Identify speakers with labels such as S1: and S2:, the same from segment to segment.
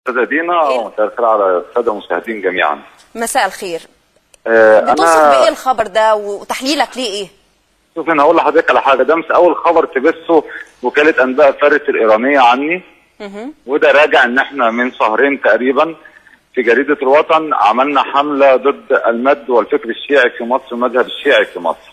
S1: استاذة دينا ومساء الخير على الساده المشاهدين جميعا.
S2: مساء الخير.
S1: بتوصف
S2: بايه الخبر ده وتحليلك ليه ايه؟
S1: شوف انا هقول لحضرتك على حاجه، ده مش اول خبر تبثه وكاله انباء فارس الايرانيه عني. وده راجع ان احنا من شهرين تقريبا في جريده الوطن عملنا حمله ضد المد والفكر الشيعي في مصر، المذهب الشيعي في مصر.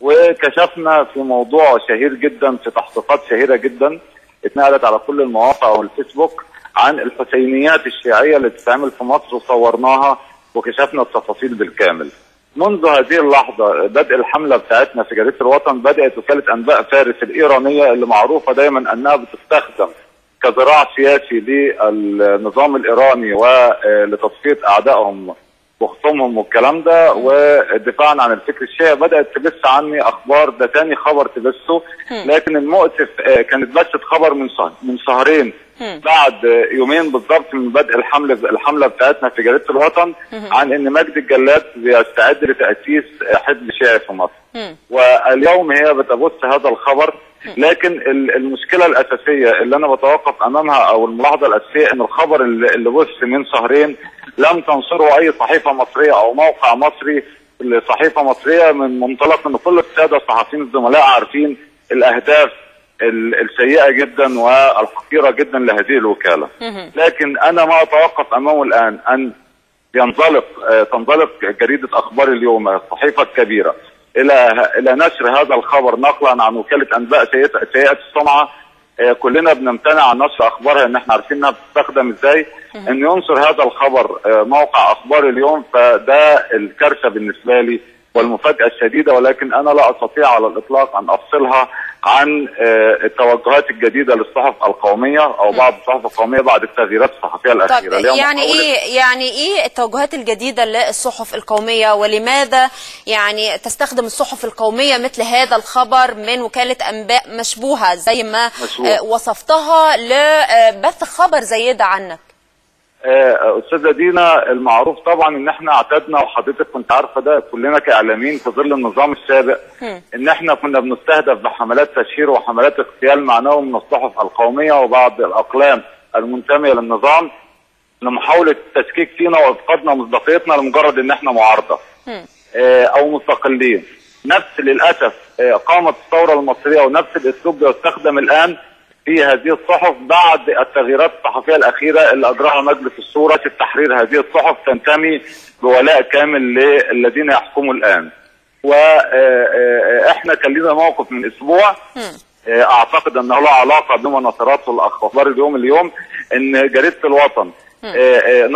S1: وكشفنا في موضوع شهير جدا في تحقيقات شهيره جدا اتنقلت على كل المواقع والفيسبوك عن الحسينيات الشيعيه اللي بتتعمل في مصر، وصورناها وكشفنا التفاصيل بالكامل. منذ هذه اللحظه بدء الحمله بتاعتنا في جريده الوطن بدات وكاله انباء فارس الايرانيه اللي معروفه دايما انها بتستخدم كذراع سياسي للنظام الايراني ولتصفيه اعدائهم وخصومهم والكلام ده ودفاعا عن الفكر الشيعي، بدات تبث عني اخبار. ده ثاني خبر تبثه، لكن المؤسف كانت بثت خبر من شهرين بعد يومين بالضبط من بدء الحمله بتاعتنا في جريده الوطن عن ان مجدي الجلاد بيستعد لتاسيس حزب شيعي في مصر. واليوم هي بتبث هذا الخبر، لكن المشكله الاساسيه اللي انا بتوقف امامها او الملاحظه الاساسيه ان الخبر اللي بث من شهرين لم تنشره اي صحيفه مصريه او موقع مصري لصحيفه مصريه، من منطلق ان كل الساده الصحفيين الزملاء عارفين الاهداف السيئه جدا والخطيره جدا لهذه الوكاله. لكن انا ما اتوقف امامه الان ان تنطلق جريده اخبار اليوم الصحيفه الكبيره الى نشر هذا الخبر نقلا عن وكاله انباء سيئه السمعه. كلنا بنمتنع عن نشر اخبارها ان احنا عارفين انها بتستخدم ازاي. ان ينشر هذا الخبر موقع اخبار اليوم فده الكارثه بالنسبه لي والمفاجاه الشديده، ولكن انا لا استطيع على الاطلاق ان افصلها عن التوجهات الجديده للصحف القوميه او بعض الصحف القوميه بعد التغييرات الصحفيه الاخيره.
S2: طب يعني ايه التوجهات الجديده للصحف القوميه، ولماذا يعني تستخدم الصحف القوميه مثل هذا الخبر من وكاله انباء مشبوهه زي ما وصفتها لبث خبر زي ده عنك؟
S1: استاذه دينا، المعروف طبعا ان احنا اعتدنا وحضرتك كنت عارفه ده كلنا كاعلاميين في ظل النظام السابق ان احنا كنا بنستهدف بحملات تشهير وحملات اغتيال معنوي من الصحف القوميه وبعض الاقلام المنتميه للنظام لمحاوله التشكيك فينا وافقادنا مصداقيتنا لمجرد ان احنا معارضه او مستقلين. نفس للاسف قامت الثوره المصريه ونفس الاسلوب بيستخدم الان في هذه الصحف بعد التغييرات الصحفيه الاخيره اللي اجراها مجلس الشورى في تحرير هذه الصحف تنتمي بولاء كامل للذين يحكموا الان. واحنا كان لنا موقف من اسبوع اعتقد انه له علاقه بما نشرته الاخبار اليوم ان جريده الوطن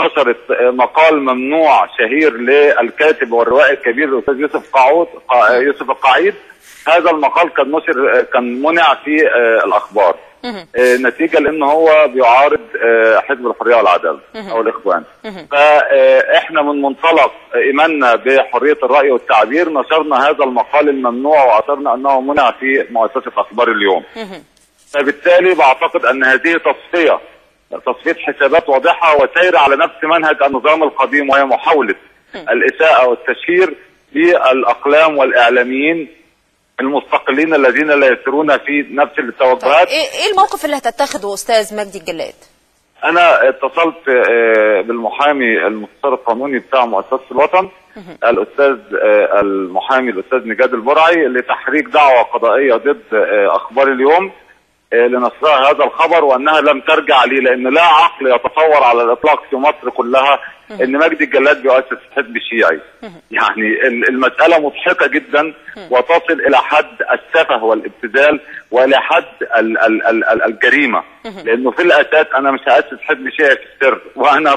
S1: نشرت مقال ممنوع شهير للكاتب والروائي الكبير الاستاذ يوسف القعيد. هذا المقال كان منع في الاخبار نتيجه لان هو بيعارض حزب الحريه والعداله او الاخوان. فاحنا من منطلق ايماننا بحريه الراي والتعبير نشرنا هذا المقال الممنوع واعتبرنا انه منع في مؤسسه اخبار اليوم. فبالتالي بعتقد ان هذه تصفيه حسابات واضحه وسير على نفس منهج النظام القديم، وهي محاوله الاساءه والتشهير بالاقلام والاعلاميين المستقلين الذين لا يسيرون في نفس التوجهات.
S2: ايه الموقف اللي هتتخذه استاذ مجدي الجلاد؟
S1: انا اتصلت بالمحامي المستشار القانوني بتاع مؤسسه الوطن الاستاذ المحامي الاستاذ نجاد البرعي لتحريك دعوه قضائيه ضد اخبار اليوم لنشرها هذا الخبر وانها لم ترجع لي، لان لا عقل يتصور على الاطلاق في مصر كلها ان مجدي الجلاد بيؤسس حزب شيعي. يعني المساله مضحكه جدا وتصل الى حد السفه والابتذال والى حد الجريمه، لانه في الاساس انا مش هاسس حزب شيعي في السر، وانا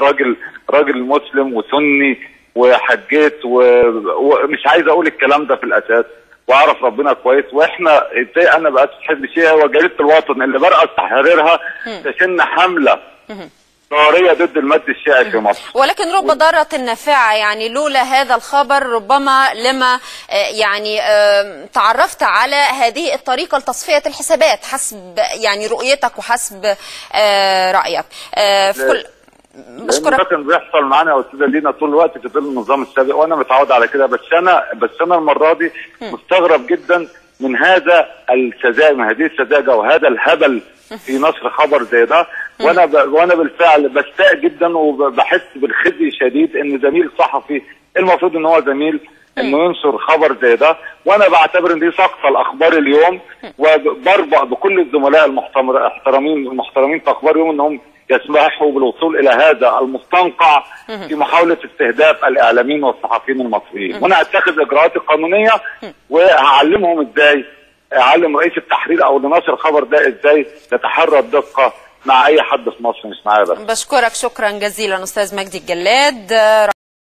S1: راجل مسلم وسني وحجيت ومش عايز اقول الكلام ده في الاساس واعرف ربنا كويس. واحنا ازاي انا بقى حزب شيعي وجريده الوطن اللي برأس تحريرها تشن حمله ضاريه ضد المد الشيعي في مصر.
S2: ولكن رب ضارة نافعة، يعني لولا هذا الخبر ربما لما يعني تعرفت على هذه الطريقة لتصفية الحسابات حسب يعني رؤيتك وحسب رأيك. في كل
S1: بشكرك. ده كان بيحصل معانا يا استاذه لينا طول الوقت في ظل النظام السابق وانا متعود على كده، بس انا المره دي مستغرب جدا من هذا السذاجه، من هذه السذاجه وهذا الهبل في نشر خبر زي ده. وانا بالفعل بستاء جدا وبحس بالخزي الشديد ان زميل صحفي المفروض ان هو زميل انه ينشر خبر زي ده، وانا بعتبر ان دي سقطه لاخبار اليوم، وبربأ بكل الزملاء المحترمين في اخبار اليوم انهم يسمحوا بالوصول الى هذا المستنقع في محاوله استهداف الاعلاميين والصحفيين المصريين. وانا هتخذ اجراءاتي القانونيه وهعلمهم ازاي، اعلم رئيس التحرير او اللي نشر الخبر ده ازاي يتحرى الدقه مع اي حد في مصر، مش معايا بس.
S2: بشكرك شكرا جزيلا استاذ مجدي الجلاد.